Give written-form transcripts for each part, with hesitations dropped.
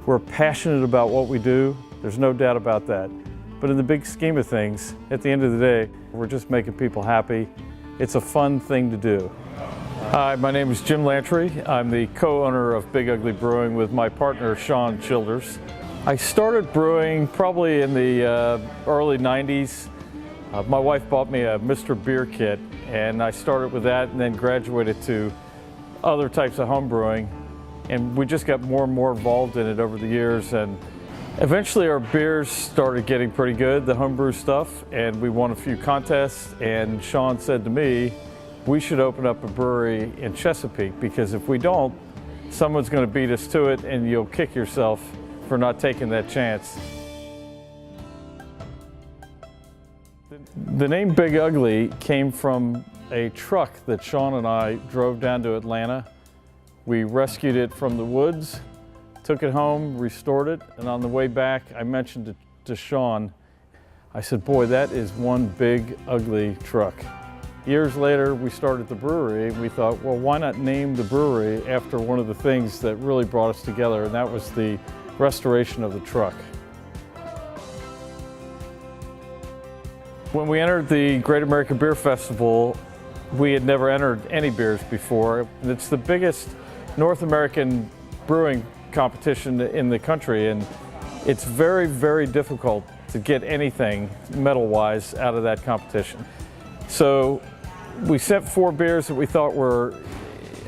We're passionate about what we do, there's no doubt about that. But in the big scheme of things, at the end of the day, we're just making people happy. It's a fun thing to do. Hi, my name is Jim Lantry. I'm the co-owner of Big Ugly Brewing with my partner, Sean Childers. I started brewing probably in the early 90s. My wife bought me a Mr. Beer kit, and I started with that and then graduated to other types of home brewing. And we just got more and more involved in it over the years, and eventually our beers started getting pretty good, the homebrew stuff, and we won a few contests, and Sean said to me, we should open up a brewery in Chesapeake, because if we don't, someone's going to beat us to it and you'll kick yourself for not taking that chance. The name Big Ugly came from a truck that Sean and I drove down to Atlanta. We rescued it from the woods, took it home, restored it, and on the way back I mentioned it to Sean. I said, boy, that is one big ugly truck. Years later we started the brewery, and we thought, well, why not name the brewery after one of the things that really brought us together, and that was the restoration of the truck. When we entered the Great American Beer Festival, we had never entered any beers before. It's the biggest North American brewing competition in the country, and it's very, very difficult to get anything medal-wise out of that competition. So we sent 4 beers that we thought were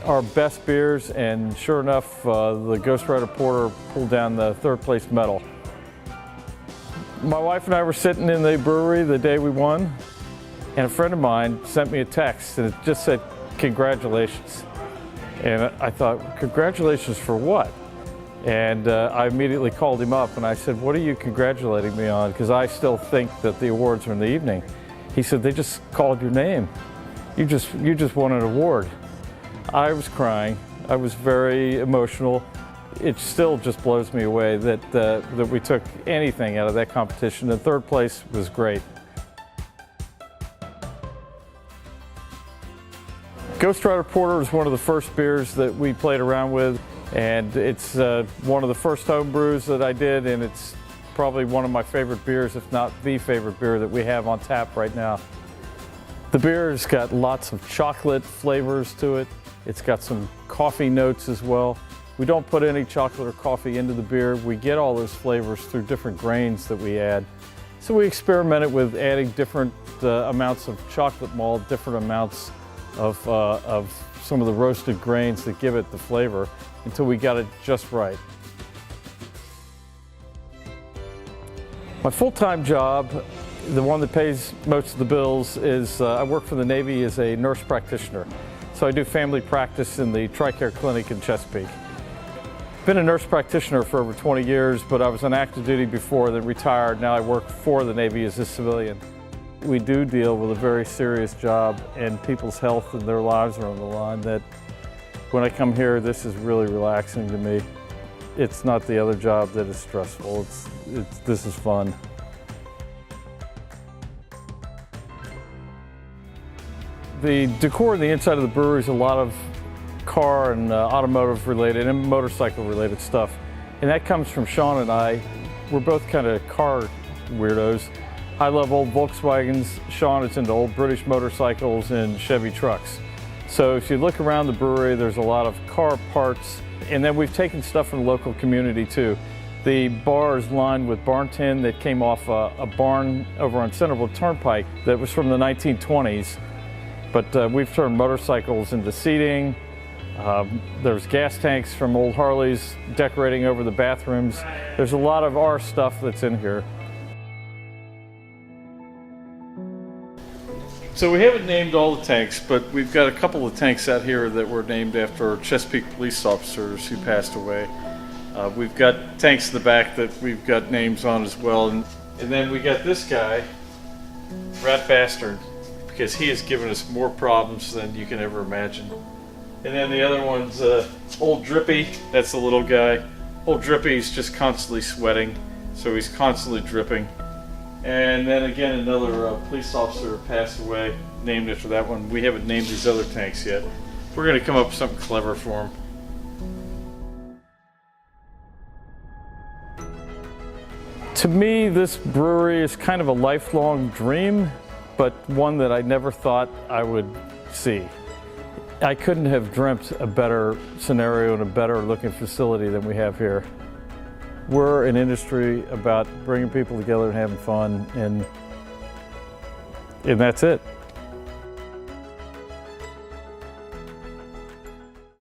our best beers, and sure enough, the Ghost Rider Porter pulled down the 3rd place medal. My wife and I were sitting in the brewery the day we won, and a friend of mine sent me a text, and it just said, congratulations. And I thought, congratulations for what? And I immediately called him up and I said, what are you congratulating me on? Because I still think that the awards are in the evening. He said, they just called your name. You just won an award. I was crying. I was very emotional. It still just blows me away that we took anything out of that competition. The 3rd place was great. Ghost Rider Porter was one of the first beers that we played around with, and it's one of the first home brews that I did, and it's probably one of my favorite beers, if not the favorite beer that we have on tap right now. The beer's got lots of chocolate flavors to it. It's got some coffee notes as well. We don't put any chocolate or coffee into the beer. We get all those flavors through different grains that we add. So we experimented with adding different amounts of chocolate malt, different amounts of some of the roasted grains that give it the flavor until we got it just right. My full-time job, the one that pays most of the bills, is I work for the Navy as a nurse practitioner. So I do family practice in the TRICARE clinic in Chesapeake. Been a nurse practitioner for over 20 years, but I was on active duty before, then retired. Now I work for the Navy as a civilian. We do deal with a very serious job, and people's health and their lives are on the line. That when I come here, this is really relaxing to me. It's not the other job that is stressful. This is fun. The decor on the inside of the brewery is a lot of car and automotive related and motorcycle related stuff. And that comes from Sean and I. We're both kind of car weirdos. I love old Volkswagens. Sean is into old British motorcycles and Chevy trucks. So if you look around the brewery, there's a lot of car parts. And then we've taken stuff from the local community too. The bar is lined with barn tin that came off a barn over on Centerville Turnpike that was from the 1920s. But we've turned motorcycles into seating. There's gas tanks from old Harleys decorating over the bathrooms. There's a lot of our stuff that's in here. So we haven't named all the tanks, but we've got a couple of tanks out here that were named after Chesapeake police officers who passed away. We've got tanks in the back that we've got names on as well. And then we got this guy, Rat Bastard, because he has given us more problems than you can ever imagine. And then the other one's Old Drippy. That's the little guy. Old Drippy's just constantly sweating, so he's constantly dripping. And then again, another police officer passed away, named after that one. We haven't named these other tanks yet. We're going to come up with something clever for them. To me, this brewery is kind of a lifelong dream, but one that I never thought I would see. I couldn't have dreamt a better scenario and a better looking facility than we have here. We're an industry about bringing people together and having fun, and that's it.